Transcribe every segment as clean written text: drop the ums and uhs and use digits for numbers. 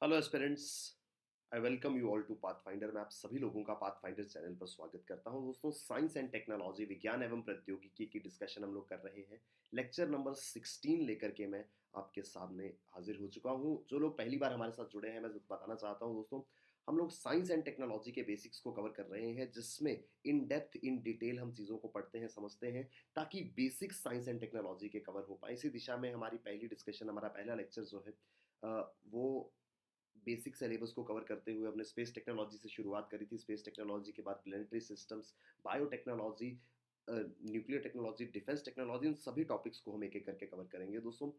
Hello aspirants. I welcome you all to Pathfinder. मैं आप सभी लोगों का पाथफाइंडर चैनल पर स्वागत करता हूं। दोस्तों, साइंस एंड टेक्नोलॉजी, विज्ञान एवं प्रौद्योगिकी की डिस्कशन हम लोग कर रहे हैं। लेक्चर नंबर 16 लेकर के मैं आपके सामने हाजिर हो चुका हूं। जो लोग पहली बार हमारे साथ जुड़े हैं, मैं बताना चाहता हूं दोस्तों, हम लोग साइंस एंड टेक्नोलॉजी के बेसिक्स को कवर कर रहे हैं, जिसमें इन डेप्थ इन डिटेल हम चीज़ों को पढ़ते हैं, समझते हैं, ताकि बेसिक साइंस एंड टेक्नोलॉजी के कवर हो पाए। इसी दिशा में हमारी पहली डिस्कशन, हमारा पहला लेक्चर जो है वो बेसिक सिलेबस को कवर करते हुए हमने स्पेस टेक्नोलॉजी से शुरुआत करी थी। स्पेस टेक्नोलॉजी के बाद planetary systems, biotechnology, nuclear technology, defence technology, इन सभी टॉपिक्स को हम एक एक करके कवर करेंगे दोस्तों।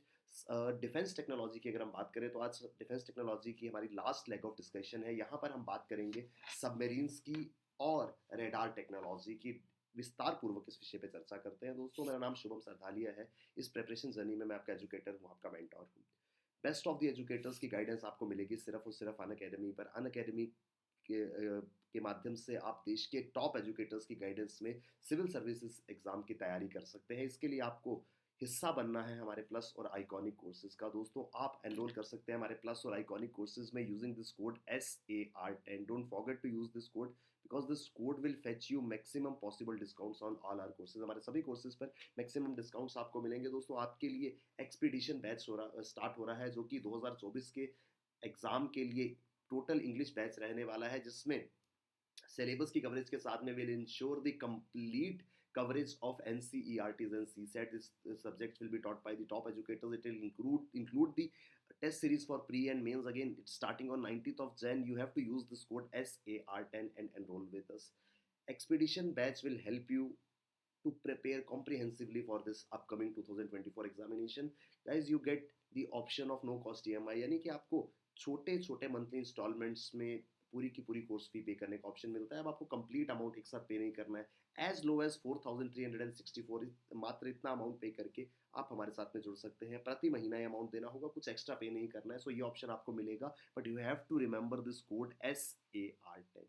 डिफेंस टेक्नोलॉजी की अगर हम बात करें तो आज डिफेंस टेक्नोलॉजी की हमारी लास्ट लेग ऑफ डिस्कशन है। यहाँ पर हम बात करेंगे सबमरीन्स की और रेडार टेक्नोलॉजी की। विस्तार पूर्वक इस विषय पे चर्चा करते हैं दोस्तों। मेरा नाम शुभम सरधालिया है। इस प्रेपरेशन जर्नी में मैं आपका एजुकेटर हूँ, आपका मेंटोर हूँ। बेस्ट ऑफ द एजुकेटर्स की गाइडेंस आपको मिलेगी सिर्फ और सिर्फ अन अकेडमी पर। अन अकेडमी के माध्यम से आप देश के टॉप एजुकेटर्स की गाइडेंस में सिविल सर्विसेज एग्जाम की तैयारी कर सकते हैं। इसके लिए आपको हिस्सा बनना है हमारे प्लस और आइकॉनिक कोर्सेज का। दोस्तों, आप एनरोल कर सकते हैं हमारे प्लस और आइकॉनिक कोर्सेज में using this code SAR10। Don't forget to use this code because this code will fetch you maximum possible discounts on all our courses. हमारे सभी कोर्सेज पर मैक्सिमम डिस्काउंट्स आपको मिलेंगे दोस्तों। आपके लिए एक्सपीडिशन बैच स्टार्ट हो रहा है, जो कि 2024 के एग्जाम के लिए टोटल इंग्लिश बैच रहने वाला है, जिसमें सिलेबस की कवरेज के साथ में will ensure the complete coverage of NCERTs and CSAT. This subjects will be taught by the top educators. It will include the test series for pre and mains. Again, it's starting on 19th of Jan. You have to use this code SAR10 and enroll with us. Expedition batch will help you to prepare comprehensively for this upcoming 2024 examination. Guys, you get the option of no cost EMI, यानी कि आपको छोटे छोटे monthly installments में पूरी की पूरी course fee पे करने का ऑप्शन मिलता है। अब आपको कंप्लीट अमाउंट एक साथ पे नहीं करना है। एज लो एज 4364, मात्र इतना अमाउंट पे करके आप हमारे साथ में जुड़ सकते हैं। प्रति महीना ये अमाउंट देना होगा, कुछ एक्स्ट्रा पे नहीं करना है। सो ये ऑप्शन आपको मिलेगा, but you have to remember this code SAR10।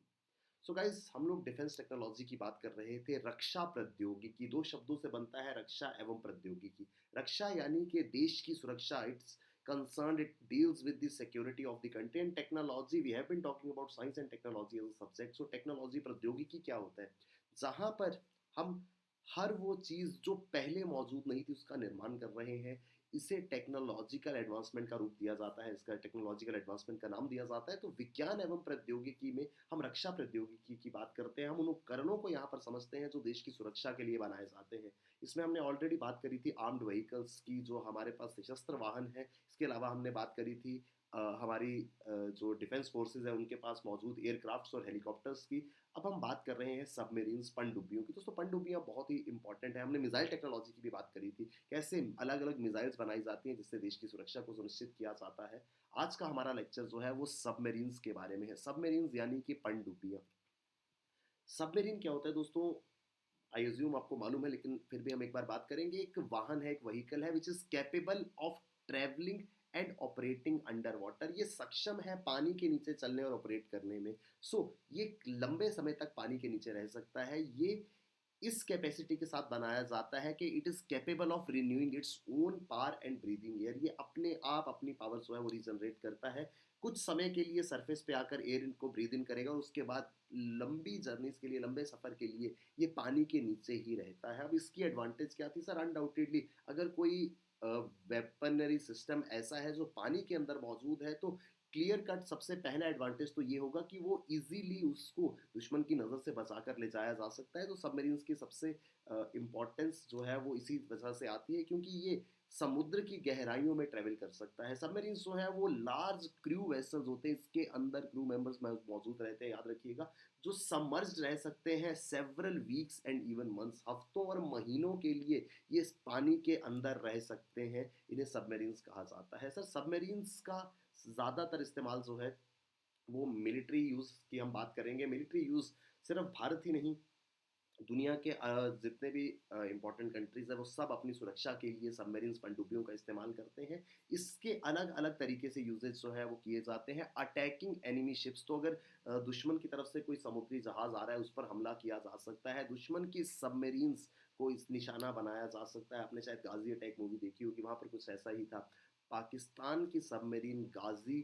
So guys, हम लोग डिफेंस टेक्नोलॉजी की बात कर रहे थे। रक्षा प्रौद्योगिकी दो शब्दों से बनता है, रक्षा एवं प्रौद्योगिकी। रक्षा यानी कि देश की सुरक्षा, it's concerned, it deals with the security of the country, and technology, we have been talking about science and technology as a subject. So technology, प्रौद्योगिकी क्या होता है? जहाँ पर हम हर वो चीज़ जो पहले मौजूद नहीं थी उसका निर्माण कर रहे हैं, इसे टेक्नोलॉजिकल एडवांसमेंट का रूप दिया जाता है, इसका टेक्नोलॉजिकल एडवांसमेंट का नाम दिया जाता है। तो विज्ञान एवं प्रौद्योगिकी में हम रक्षा प्रौद्योगिकी की बात करते हैं। हम उन उपकरणों को यहाँ पर समझते हैं जो देश की सुरक्षा के लिए बनाए जाते हैं। इसमें हमने ऑलरेडी बात करी थी आर्म्ड व्हीकल्स की, जो हमारे पास सशस्त्र वाहन है। इसके अलावा हमने बात करी थी हमारी जो डिफेंस फोर्सेज है उनके पास मौजूद एयरक्राफ्ट्स और हेलीकॉप्टर्स की। अब हम बात कर रहे हैं सबमरीन्स, पनडुब्बियों की। दोस्तों, पनडुब्बियां बहुत ही इंपॉर्टेंट है। हमने मिसाइल टेक्नोलॉजी की भी बात करी थी, कैसे अलग अलग मिसाइल्स बनाई जाती हैं जिससे देश की सुरक्षा को सुनिश्चित किया जाता है। आज का हमारा लेक्चर जो है वो सबमरीन्स के बारे में है। सबमरीन्स यानी कि पनडुब्बियां। सबमरीन क्या होता है दोस्तों? आई अज्यूम आपको मालूम है, लेकिन फिर भी हम एक बार बात करेंगे। एक वाहन है, एक व्हीकल है which is capable of travelling and operating under water. ये सक्षम है पानी के नीचे चलने और ऑपरेट करने में। ये लंबे समय तक पानी के नीचे रह सकता है। ये इस कैपेसिटी के साथ बनाया जाता है कि it is capable of renewing its own power and breathing air. ये अपने आप अपनी पावर जो है वो रीजनरेट करता है। कुछ समय के लिए सरफेस पे आकर एयर इनको ब्रीद इन करेगा और उसके बाद लंबी जर्नीज के लिए, लंबे सफ़र के लिए ये पानी के नीचे ही रहता है। अब इसकी एडवांटेज क्या थी सर? अनडाउटेडली अगर कोई वेपनरी सिस्टम ऐसा है जो पानी के अंदर मौजूद है, तो क्लियर कट सबसे पहला एडवांटेज तो ये होगा कि वो इजीली उसको दुश्मन की नज़र से बचाकर ले जाया जा सकता है। तो सबमरीन्स की सबसे इम्पोर्टेंस जो है वो इसी वजह से आती है, क्योंकि ये समुद्र की गहराइयों में ट्रेवल कर सकता है। सबमरीन्स जो है वो लार्ज क्रू वेसल्स होते हैं, इसके अंदर क्रू मेंबर्स मौजूद रहते हैं, याद रखिएगा, जो सबमर्ज्ड रह सकते हैं several weeks and even months, हफ्तों और महीनों के लिए ये पानी के अंदर रह सकते हैं। इन्हें सबमरीन्स कहा जाता है। सर, सबमरीन्स का ज़्यादातर इस्तेमाल जो है वो मिलिट्री यूज़ की हम बात करेंगे। मिलिट्री यूज़ सिर्फ भारत ही नहीं, दुनिया के जितने भी इंपॉर्टेंट कंट्रीज़ है वो सब अपनी सुरक्षा के लिए सबमरीन्स, पनडुब्बियों का इस्तेमाल करते हैं। इसके अलग अलग तरीके से यूजेज जो है वो किए जाते हैं। अटैकिंग एनिमी शिप्स, तो अगर दुश्मन की तरफ से कोई समुद्री जहाज़ आ रहा है उस पर हमला किया जा सकता है। दुश्मन की सबमरीन्स को इस निशाना बनाया जा सकता है। आपने शायद गाजी अटैक मूवी देखी होगी, वहाँ पर कुछ ऐसा ही था। पाकिस्तान की सबमरीन गाजी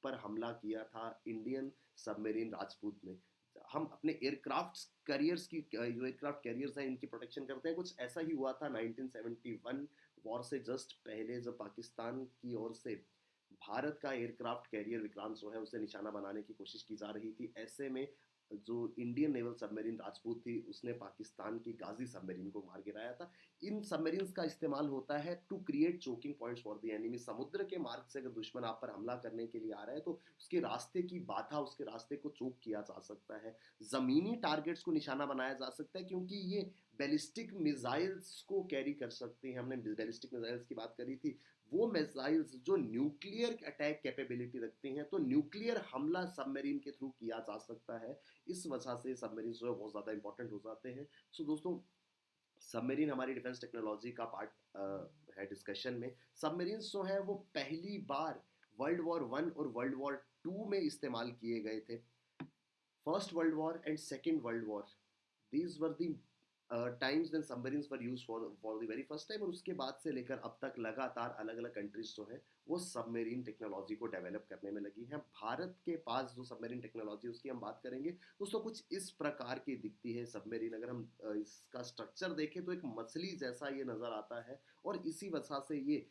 पर हमला किया था इंडियन सबमरीन राजपूत ने। हम अपने एयरक्राफ्ट कैरियर्स की जो एयरक्राफ्ट कैरियर्स हैं इनकी प्रोटेक्शन करते हैं। कुछ ऐसा ही हुआ था 1971 वॉर से जस्ट पहले, जब पाकिस्तान की ओर से भारत का एयरक्राफ्ट कैरियर विक्रांत जो है उसे निशाना बनाने की कोशिश की जा रही थी। ऐसे में जो इंडियन नेवल सबमरीन राजपूत थी उसने पाकिस्तान की गाजी सबमरीन को मार गिराया था। इन सबमरीन्स का इस्तेमाल होता है to create choking points for the enemy. समुद्र के मार्ग से अगर दुश्मन आप पर हमला करने के लिए आ रहा है तो उसके रास्ते की बाधा, उसके रास्ते को चोक किया जा सकता है। ज़मीनी टारगेट्स को निशाना बनाया जा सकता है क्योंकि ये बैलिस्टिक मिसाइल्स को कैरी कर सकते हैं। हमने बैलिस्टिक मिसाइल्स की बात करी थी। वो मिसाइल्स जो न्यूक्लियर अटैक कैपेबिलिटी रखती हैं, तो न्यूक्लियर हमला सबमरीन के थ्रू किया जा सकता है। इस वजह से सबमरीन जो है बहुत ज़्यादा इंपॉर्टेंट हो जाते हैं। सो दोस्तों, सबमरीन हमारी डिफेंस टेक्नोलॉजी का पार्ट है डिस्कशन में। सबमरीन्स जो है वो पहली बार वर्ल्ड वॉर वन और वर्ल्ड वॉर टू में इस्तेमाल किए गए थे। First world war and second world war, these were the times when submarines were used for the very first time. और उसके बाद से लेकर अब तक लगातार अलग अलग कंट्रीज जो है वो सबमरीन टेक्नोलॉजी को डेवलप करने में लगी हैं। भारत के पास जो सबमरीन टेक्नोलॉजी उसकी हम बात करेंगे दोस्तों, कुछ इस प्रकार की दिखती है सबमरीन। अगर हम इसका स्ट्रक्चर देखें तो एक मछली जैसा ये नज़र आता है और इसी वजह से ये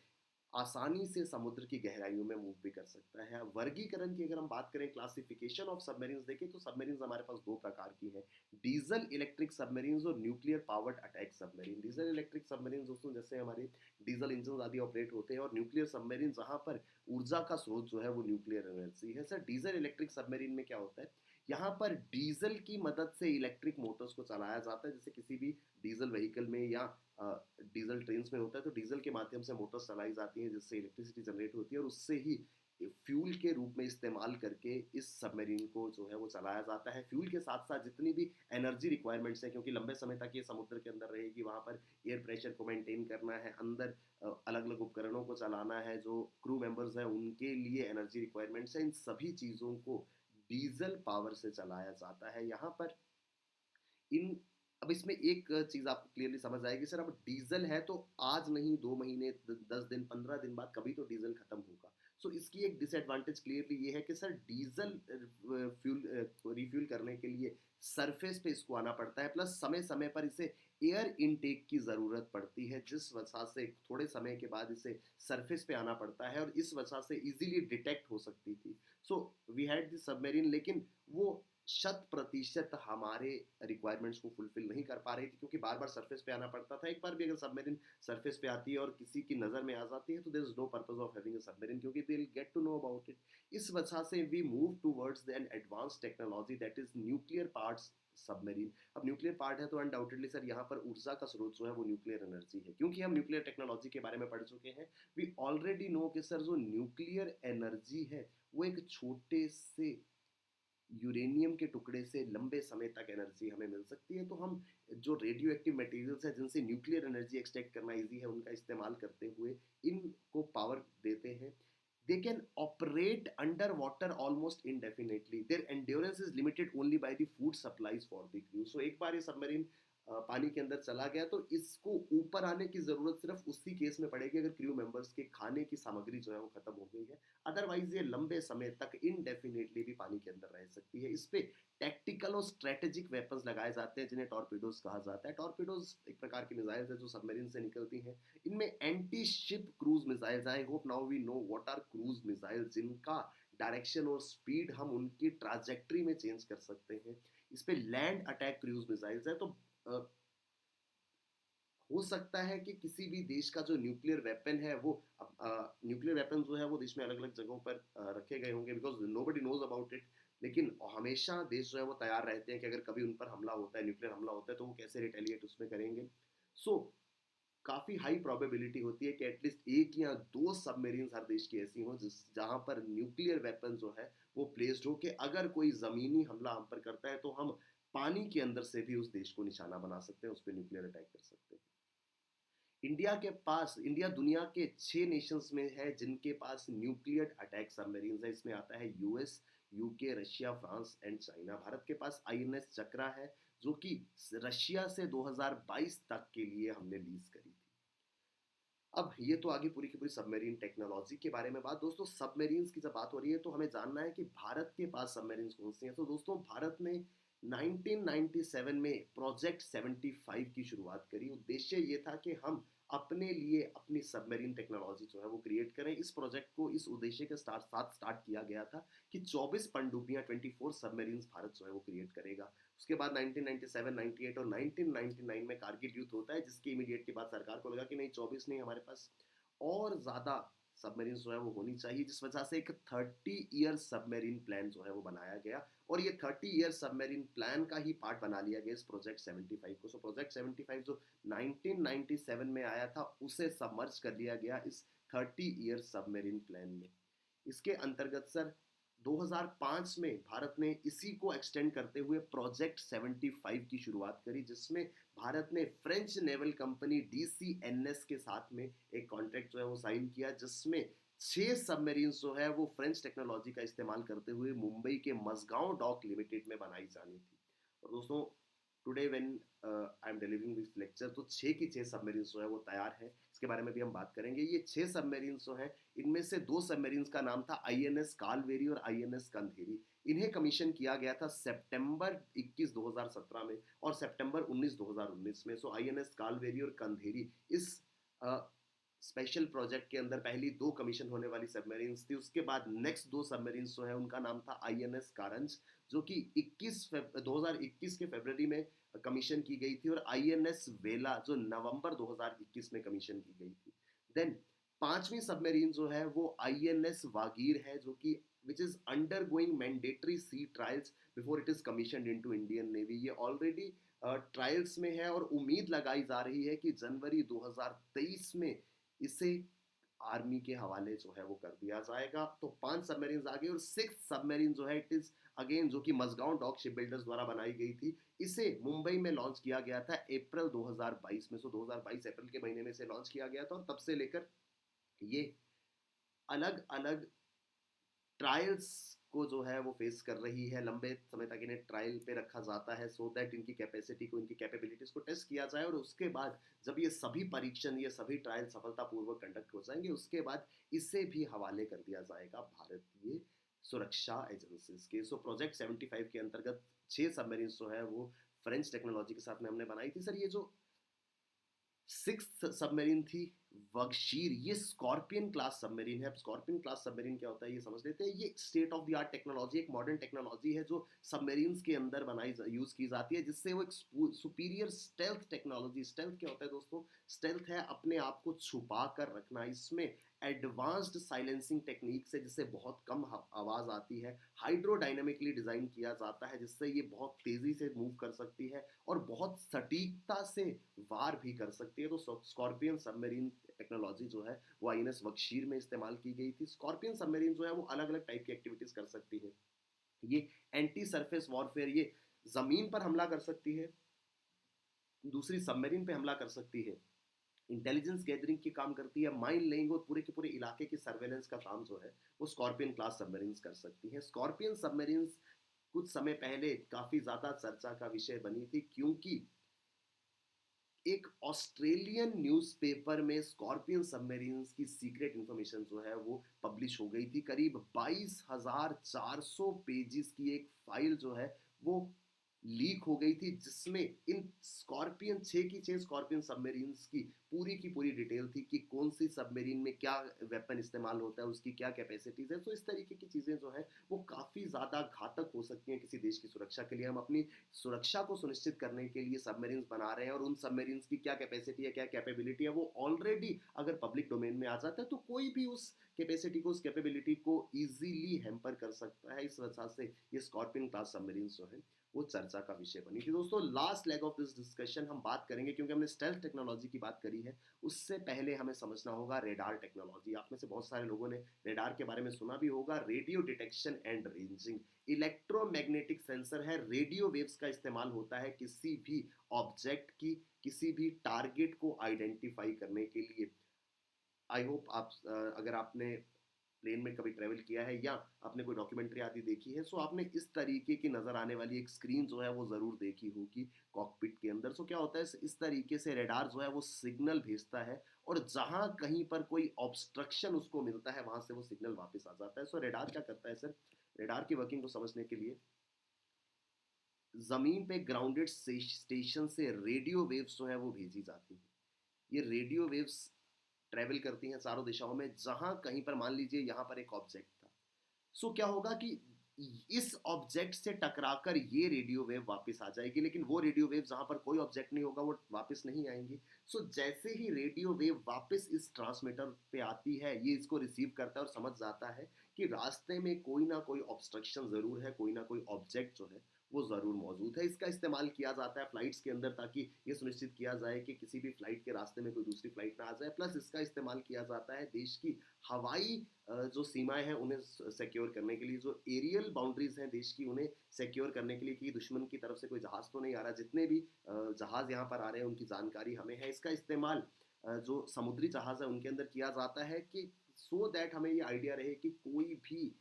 आसानी से समुद्र की गहराइयों में मूव भी कर सकता है। वर्गीकरण की अगर हम बात करें, क्लासिफिकेशन ऑफ सबमरीन्स देखें तो सबमरीन्स हमारे पास दो प्रकार की हैं, डीजल इलेक्ट्रिक सबमरीन्स और nuclear powered attack submarine. Diesel electric submarine दोस्तों जैसे हमारे डीजल इंजन आदि ऑपरेट होते हैं, और न्यूक्लियर सबमरीन जहां पर ऊर्जा का स्रोत जो है वो न्यूक्लियर एनर्जी है। सर, डीजल इलेक्ट्रिक सबमरीन में क्या होता है, यहाँ पर डीजल की मदद से इलेक्ट्रिक मोटर्स को चलाया जाता है। जैसे किसी भी डीजल व्हीकल में या डीजल ट्रेन में होता है तो डीजल के माध्यम से मोटर्स चलाई जाती हैं जिससे इलेक्ट्रिसिटी जनरेट होती है और उससे ही फ्यूल के रूप में इस्तेमाल करके इस सबमरीन को जो है वो चलाया जाता है। फ्यूल के साथ साथ जितनी भी एनर्जी रिक्वायरमेंट्स हैं, क्योंकि लंबे समय तक ये समुद्र के अंदर रहेगी, वहाँ पर एयर प्रेशर को मेंटेन करना है, अंदर अलग अलग उपकरणों को चलाना है, जो क्रू मेंबर्स हैं उनके लिए एनर्जी रिक्वायरमेंट्स हैं, इन सभी चीज़ों को डीजल पावर से चलाया जाता है। यहाँ पर इन अब इसमें एक चीज़ आपको क्लियरली समझ आएगी, सर अब डीजल है तो आज नहीं, 2 महीने 10 दिन 15 दिन बाद कभी तो डीजल खत्म होगा। सो इसकी एक डिसएडवांटेज क्लियरली ये है कि सर डीजल फ्यूल रिफ्यूल करने के लिए सरफेस पे इसको आना पड़ता है, प्लस समय समय पर इसे एयर इनटेक की ज़रूरत पड़ती है, जिस वजह से थोड़े समय के बाद इसे सरफेस पे आना पड़ता है और इस वजह से इजीली डिटेक्ट हो सकती थी। So we had the submarine, लेकिन वो 100% हमारे रिक्वायरमेंट्स को फुलफिल नहीं कर पा रही थी क्योंकि बार बार सरफेस पे आना पड़ता था। एक बार भी अगर सबमरीन सरफेस पे आती है और किसी की नज़र में आ जाती है तो there is no purpose of having a submarine, क्योंकि they will get to know about it. इस वजह से we move towards an advance technology that is nuclear parts submarine. अब न्यूक्लियर पार्ट है तो अनडाउटेडली सर यहाँ पर ऊर्जा का स्रोत जो है वो न्यूक्लियर एनर्जी है, क्योंकि हम न्यूक्लियर टेक्नोलॉजी के बारे में पढ़ चुके हैं। वी ऑलरेडी नो कि सर जो न्यूक्लियर एनर्जी है वो एक छोटे से यूरेनियम के टुकड़े से लंबे समय तक एनर्जी हमें मिल सकती है। तो हम जो रेडियो एक्टिव मटेरियल्स हैं जिनसे न्यूक्लियर एनर्जी एक्सट्रैक्ट करना इजी है, उनका इस्तेमाल करते हुए इनको पावर देते हैं। They can operate under water almost indefinitely. Their endurance is limited only by the food supplies for the crew. So एक बार ये सबमरीन पानी के अंदर चला गया तो इसको ऊपर आने की ज़रूरत सिर्फ उसी केस में पड़ेगी अगर क्रू मेंबर्स के खाने की सामग्री जो है वो ख़त्म हो गई है। अदरवाइज ये लंबे समय तक इनडेफिनेटली भी पानी के अंदर रह सकती है। इस पे टैक्टिकल और स्ट्रेटेजिक वेपन्स लगाए जाते हैं जिन्हें टॉर्पीडोज कहा जाता है। टॉर्पीडोज एक प्रकार की मिसाइल्स है जो सबमरीन से निकलती हैं। इनमें anti ship cruise missiles, I hope now we know what are cruise missiles, जिनका डायरेक्शन और स्पीड हम उनकी ट्राजेक्ट्री में चेंज कर सकते हैं। इस पे लैंड अटैक क्रूज मिसाइल्स है। तो हो सकता है कि किसी भी देश का जो न्यूक्लियर वेपन है वो न्यूक्लियर वेपन जो है वो देश में अलग अलग जगहों पर रखे गए होंगे because nobody knows about it. लेकिन हमेशा देश जो है वो तैयार रहते हैं कि अगर कभी उन पर हमला होता है, न्यूक्लियर हमला होता है, तो वो कैसे रिटेलिएट उसमें करेंगे। सो काफ़ी हाई प्रोबेबिलिटी होती है कि एटलीस्ट एक या दो सबमरीन हर देश की ऐसी हों जिस जहाँ पर न्यूक्लियर वेपन जो है वो प्लेस्ड हो कि अगर कोई ज़मीनी हमला हम पर करता है तो हम पानी के अंदर से भी उस देश को निशाना बना सकते हैं, उस पर न्यूक्लियर अटैक कर सकते हैं। इंडिया दुनिया के 6 नेशंस में है जिनके पास न्यूक्लियर अटैक सबमरीन है। इसमें आता है US, UK, Russia, France and China. Bharat के पास आईएनएस चक्रा है जो कि रशिया से 2022 तक के लिए हमने लीज करी थी। अब ये तो आगे पूरी की पूरी सबमरीन टेक्नोलॉजी के बारे में बात। दोस्तों सबमरीन्स की जब बात हो रही है तो हमें जानना है कि भारत के पास सबमरीन्स कौन सी हैं। तो दोस्तों भारत ने 1997 में प्रोजेक्ट 75 की शुरुआत करी। उद्देश्य ये था कि हम अपने लिए अपनी सबमरीन टेक्नोलॉजी जो है वो क्रिएट करें। इस प्रोजेक्ट को इस उद्देश्य के साथ स्टार्ट किया गया था कि 24 पनडुब्बियां 24 सबमरीन्स भारत जो है वो क्रिएट करेगा। उसके बाद 1997, 98 और 1999 में कारगिल युद्ध होता है, जिसके इमीडिएट के बाद सरकार को लगा कि नहीं 24 नहीं, हमारे पास और ज़्यादा सबमरीन जो है वो होनी चाहिए, जिस वजह से एक 30 ईयर सबमरीन प्लान जो है वो बनाया गया। और ये 30 ईयर सबमरीन प्लान का ही पार्ट बना लिया गया इस प्रोजेक्ट 75 को। सो प्रोजेक्ट 75 जो 1997 में आया था उसे सबमर्ज कर लिया गया इस 30 ईयर सबमरीन प्लान में। इसके अंतर्गत सर 2005 में भारत ने इसी को एक्सटेंड करते हुए प्रोजेक्ट 75 की शुरुआत करी, जिसमें भारत ने फ्रेंच नेवल कंपनी DCNS के साथ में एक कॉन्ट्रैक्ट जो है वो साइन किया, जिसमें 6 सबमरीन जो है वो फ्रेंच टेक्नोलॉजी का इस्तेमाल करते हुए मुंबई के मसगांव डॉक लिमिटेड में बनाई जानी थी। और दोस्तों today when I am delivering this lecture तो 6 की 6 सबमरीन जो है वो तैयार है। इसके बारे में भी हम बात करेंगे। ये 6 सबमरीन जो हैं इनमें से 2 सबमरीन्स का नाम था INS कालवेरी और INS कंधेरी। इन्हें कमीशन किया गया था सितंबर 21 2017 में और सितंबर 19 2019 में। सो INS कालवेरी और कंधेरी इस स्पेशल प्रोजेक्ट के अंदर पहली 2 कमीशन होने वाली सबमरीन्स थी। उसके बाद नेक्स्ट 2 सबमरीन्स जो है उनका नाम था INS कारंज, जो कि 2021 के फरवरी में कमीशन की गई थी, और INS वेला जो नवंबर 2021 में कमीशन की गई थी। देन 5वीं सबमरीन जो है वो INS वागीर है, जो कि which is undergoing mandatory sea trials before it is commission into Indian navy. ये ऑलरेडी ट्रायल्स में है और उम्मीद लगाई जा रही है कि जनवरी 2023 में इसे आर्मी के हवाले जो है वो कर दिया जाएगा। तो 5 सबमरीन आ गए। और 6 सबमरीन जो है इट इज अगेन, जो कि मसगांव डॉक शिप बिल्डर्स द्वारा बनाई गई थी। इसे मुंबई में लॉन्च किया गया था अप्रैल 2022 में। 2022 अप्रैल के महीने में इसे लॉन्च किया गया था और तब से लेकर ये अलग अलग ट्रायल्स को जो है वो फेस कर रही है। लंबे समय तक इन्हें ट्रायल पे रखा जाता है सो दैट इनकी कैपेसिटी को, इनकी कैपेबिलिटीज को टेस्ट किया जाए, और उसके बाद जब ये सभी परीक्षण, ये सभी ट्रायल सफलतापूर्वक कंडक्ट हो जाएंगे, उसके बाद इसे भी हवाले कर दिया जाएगा भारतीय सुरक्षा एजेंसीज के। सो प्रोजेक्ट 75 के अंतर्गत 6 सबमरीन जो है वो फ्रेंच टेक्नोलॉजी के साथ में हमने बनाई थी। सर ये जो 6 सबमरीन थी वगशीर, ये स्कॉर्पियन क्लास सबमरीन है। अब स्कॉर्पियन क्लास सबमरीन क्या होता है ये समझ लेते हैं। ये state of the art technology, एक मॉडर्न टेक्नोलॉजी है जो सबमरीन्स के अंदर यूज की जाती है, जिससे वो एक सुपीरियर स्टेल्थ टेक्नोलॉजी। स्टेल्थ क्या होता है दोस्तों? स्टेल्थ है अपने आप को छुपा कर रखना। इसमें एडवांस्ड साइलेंसिंग टेक्निक से, जिससे बहुत कम आवाज़ आती है, हाइड्रोडायनेमिकली डिज़ाइन किया जाता है, जिससे ये बहुत तेज़ी से मूव कर सकती है और बहुत सटीकता से वार भी कर सकती है। तो स्कॉर्पियन सबमरीन टेक्नोलॉजी जो है वो INS वक्शीर में इस्तेमाल की गई थी। स्कॉर्पियन सबमरीन जो है वो अलग अलग टाइप की एक्टिविटीज़ कर सकती है। ये एंटी सरफेस वॉरफेयर, ये ज़मीन पर हमला कर सकती है, दूसरी सबमरीन पे हमला कर सकती है, इंटेलिजेंस गैदरिंग की काम करती है, माइन लेइंग और पूरे के पूरे इलाके की सर्वेलेंस का काम जो है वो स्कॉर्पियन क्लास सबमरीन्स कर सकती हैं। स्कॉर्पियन सबमरीन्स कुछ समय पहले काफ़ी ज़्यादा चर्चा का विषय बनी थी, क्योंकि एक ऑस्ट्रेलियन न्यूज़पेपर में स्कॉर्पियन सबमरीन्स की सीक्रेट इंफॉर्मेशन जो है वो पब्लिश हो गई थी। करीब 22,400 पेजेस की एक फाइल जो है वो लीक हो गई थी, जिसमें इन स्कॉर्पियन 6 की 6 स्कॉर्पियन सबमरीन्स की पूरी डिटेल थी कि कौन सी सबमरीन में क्या वेपन इस्तेमाल होता है, उसकी क्या कैपेसिटीज़ है। तो इस तरीके की चीज़ें जो है वो काफ़ी ज़्यादा घातक हो सकती हैं किसी देश की सुरक्षा के लिए। हम अपनी सुरक्षा को सुनिश्चित करने के लिए सबमरीन्स बना रहे हैं, और उन सबमरीन्स की क्या कैपेसिटी है, क्या कैपेबिलिटी है, वो ऑलरेडी अगर पब्लिक डोमेन में आ जाता है तो कोई भी उस कैपेसिटी को, उस कैपेबिलिटी को ईजिली हैम्पर कर सकता है। इस वजह से ये स्कॉर्पियन क्लास सबमरीन्स जो है वो चर्चा का विषय बनी थी। दोस्तों last leg of this discussion हम बात करेंगे, क्योंकि हमने स्टेल्थ टेक्नोलॉजी की बात करी है, उससे पहले हमें समझना होगा रेडार टेक्नोलॉजी। आप में से बहुत सारे लोगों ने रेडार के बारे में सुना भी होगा। Radio detection and ranging electromagnetic sensor है। रेडियो वेव्स का इस्तेमाल होता है किसी भी ऑब्जेक्ट की, किसी भी टारगेट को आइडेंटिफाई करने के लिए। आई होप आप अगर आपने प्लेन में कभी ट्रेवल किया है या आपने कोई डॉक्यूमेंट्री आदि देखी है, सो आपने इस तरीके की नज़र आने वाली एक स्क्रीन जो है वो ज़रूर देखी होगी कॉकपिट के अंदर। सो क्या होता है, इस तरीके से रेडार जो है वो सिग्नल भेजता है और जहाँ कहीं पर कोई ऑब्स्ट्रक्शन उसको मिलता है वहाँ से वो सिग्नल वापस आ जाता है। सो रेडार क्या करता है सर, रेडार की वर्किंग को समझने के लिए ज़मीन पे ग्राउंडेड स्टेशन से रेडियो वेव्स जो है वो भेजी जाती हैं। ये रेडियो वेव्स ट्रैवल करती हैं चारों दिशाओं में, जहां कहीं पर मान लीजिए यहाँ पर एक ऑब्जेक्ट था, सो क्या होगा कि इस ऑब्जेक्ट से टकराकर ये रेडियो वेव वापस आ जाएगी, लेकिन वो रेडियो वेव जहां पर कोई ऑब्जेक्ट नहीं होगा वो वापस नहीं आएंगी। सो जैसे ही रेडियो वेव वापस इस ट्रांसमीटर पे आती है, ये इसको रिसीव करता है और समझ जाता है कि रास्ते में कोई ना कोई ऑब्स्ट्रक्शन ज़रूर है, कोई ना कोई ऑब्जेक्ट जो है वो ज़रूर मौजूद है। इसका इस्तेमाल किया जाता है फ्लाइट्स के अंदर, ताकि ये सुनिश्चित किया जाए कि किसी भी फ्लाइट के रास्ते में कोई दूसरी फ्लाइट ना आ जाए। प्लस इसका इस्तेमाल किया जाता है देश की हवाई जो सीमाएं हैं उन्हें सिक्योर करने के लिए, जो एरियल बाउंड्रीज हैं देश की उन्हें सिक्योर करने के लिए कि दुश्मन की तरफ से कोई जहाज़ तो नहीं आ रहा। जितने भी जहाज़ यहाँ पर आ रहे हैं उनकी जानकारी हमें है। इसका इस्तेमाल जो समुद्री जहाज़ है उनके अंदर किया जाता है कि सो दैट हमें ये आइडिया रहे कि कोई भी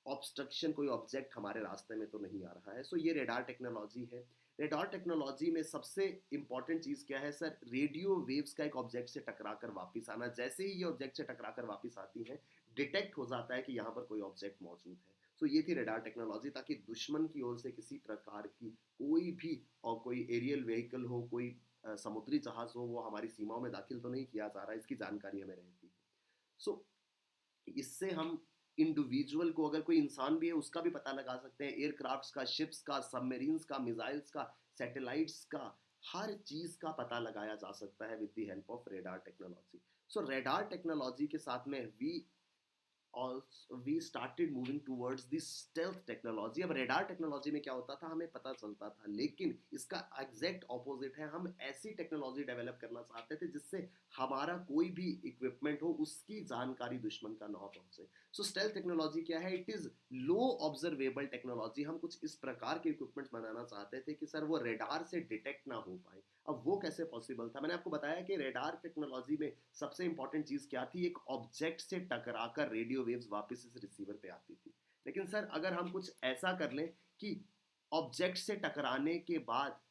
ऑब्स्ट्रक्शन, कोई ऑब्जेक्ट हमारे रास्ते में तो नहीं आ रहा है। सो ये रेडार टेक्नोलॉजी है। रेडार टेक्नोलॉजी में सबसे इंपॉर्टेंट चीज़ क्या है सर, रेडियो वेव्स का एक ऑब्जेक्ट से टकराकर वापस आना। जैसे ही ये ऑब्जेक्ट से टकराकर वापस आती हैं, डिटेक्ट हो जाता है कि यहाँ पर कोई ऑब्जेक्ट मौजूद है। सो ये थी रेडार टेक्नोलॉजी, ताकि दुश्मन की ओर से किसी प्रकार की कोई भी और कोई एरियल व्हीकल हो, कोई समुद्री जहाज़ हो, वो हमारी सीमाओं में दाखिल तो नहीं किया जा रहा है, इसकी जानकारी हमें रहती है। सो इससे हम इंडिविजुअल को, अगर कोई इंसान भी है उसका भी पता लगा सकते हैं, एयरक्राफ्ट्स का, शिप्स का, सबमरीन्स का, मिसाइल्स का, सैटेलाइट्स का, हर चीज़ का पता लगाया जा सकता है with the help of radar technology. So radar technology के साथ में we started moving towards this stealth technology. अब रेडार टेक्नोलॉजी में क्या होता था, हमें पता चलता था, लेकिन इसका एग्जैक्ट ऑपोजिट है। हम ऐसी टेक्नोलॉजी डेवलप करना चाहते थे जिससे हमारा कोई भी इक्विपमेंट हो उसकी जानकारी दुश्मन का ना पहुंचे। सो स्टेल्थ टेक्नोलॉजी क्या है, it is low observable technology. हम कुछ इस प्रकार के इक्विपमेंट्स बनाना चाहते थे कि सर वो रेडार से डिटेक्ट ना हो पाए। अब वो कैसे पॉसिबल था, मैंने आपको बताया कि रेडार टेक्नोलॉजी में सबसे इंपॉर्टेंट चीज़ क्या थी, एक ऑब्जेक्ट से टकराकर रेडियो वेव्स वापस इस रिसीवर पे आती थी। लेकिन सर अगर हम कुछ ऐसा कर लें कि ऑब्जेक्ट से टकराने के बाद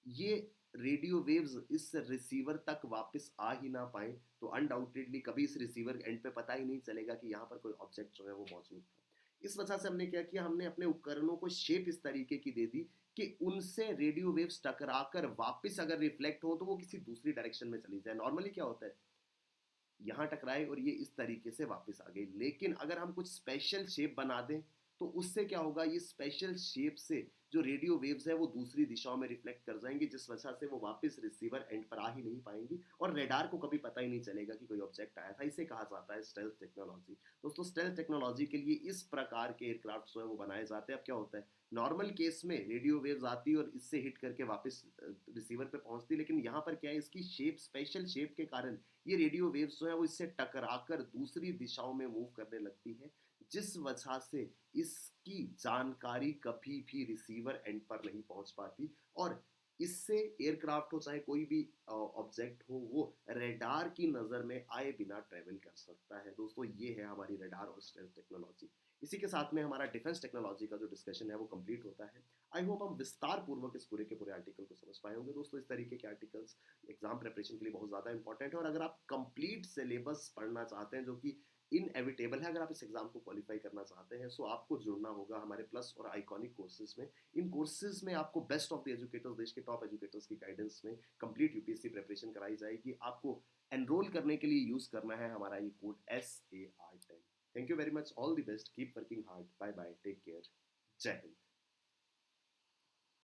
ये रेडियो वेव्स इस रिसीवर तक वापस आ ही ना पाए, तो अनडाउटेडली कभी इस रिसीवर एंड पे पता ही नहीं चलेगा कि यहाँ पर कोई ऑब्जेक्ट जो है वो मौजूद था। इस वजह से हमने क्या किया, हमने अपने उपकरणों को शेप इस तरीके की दे दी कि उनसे रेडियो वेव्स टकराकर वापस अगर रिफ्लेक्ट हो तो वो किसी दूसरी डायरेक्शन में चली जाए। नॉर्मली क्या होता है, यहाँ टकराए और ये इस तरीके से वापस आ गई, लेकिन अगर हम कुछ स्पेशल शेप बना दें तो उससे क्या होगा, ये स्पेशल शेप से जो रेडियो वेव्स है वो दूसरी दिशाओं में रिफ्लेक्ट कर जाएंगी, जिस वजह से वो वापस रिसीवर एंड पर आ ही नहीं पाएंगी और रेडार को कभी पता ही नहीं चलेगा कि कोई ऑब्जेक्ट आया था। इसे कहा जाता है स्टेल्थ टेक्नोलॉजी। दोस्तों स्टेल्थ टेक्नोलॉजी के लिए इस प्रकार के एयरक्राफ्ट जो है वो बनाए जाते हैं। अब क्या होता है, नॉर्मल केस में रेडियो वेव्स आती और इससे हिट करके वापस रिसीवर पे पहुंचती, लेकिन यहाँ पर क्या है, इसकी शेप, स्पेशल शेप के कारण ये रेडियो वेव्स जो है वो इससे टकराकर दूसरी दिशाओं में मूव करने लगती है, जिस वजह से इसकी जानकारी कभी भी रिसीवर एंड पर नहीं पहुंच पाती और इससे एयरक्राफ्ट हो चाहे कोई भी ऑब्जेक्ट हो वो रेडार की नज़र में आए बिना ट्रेवल कर सकता है। दोस्तों ये है हमारी रेडार और स्टेल्थ टेक्नोलॉजी। इसी के साथ में हमारा डिफेंस टेक्नोलॉजी का जो डिस्कशन है वो कंप्लीट होता है। आई होप हम विस्तार पूर्वक इस पूरे के पूरे आर्टिकल को समझ पाए होंगे। दोस्तों इस तरीके के आर्टिकल्स एग्जाम प्रिपरेशन के लिए बहुत ज़्यादा इंपॉर्टेंट है और अगर आप कंप्लीट सिलेबस पढ़ना चाहते हैं जो कि इनएविटेबल है, अगर आप इस एग्जाम को क्वालिफाई करना चाहते हैं, सो आपको जुड़ना होगा हमारे प्लस और आइकॉनिक कोर्सेज में। इन कोर्सेज में आपको बेस्ट ऑफ द एजुकेटर्स, देश के टॉप एजुकेटर्स की गाइडेंस में कंप्लीट यूपीएससी प्रिपरेशन कराई जाएगी। आपको एनरोल करने के लिए यूज करना है हमारा ये code SAR10। Thank you very much, all the best, keep working hard, bye bye, take care, जय हिंद।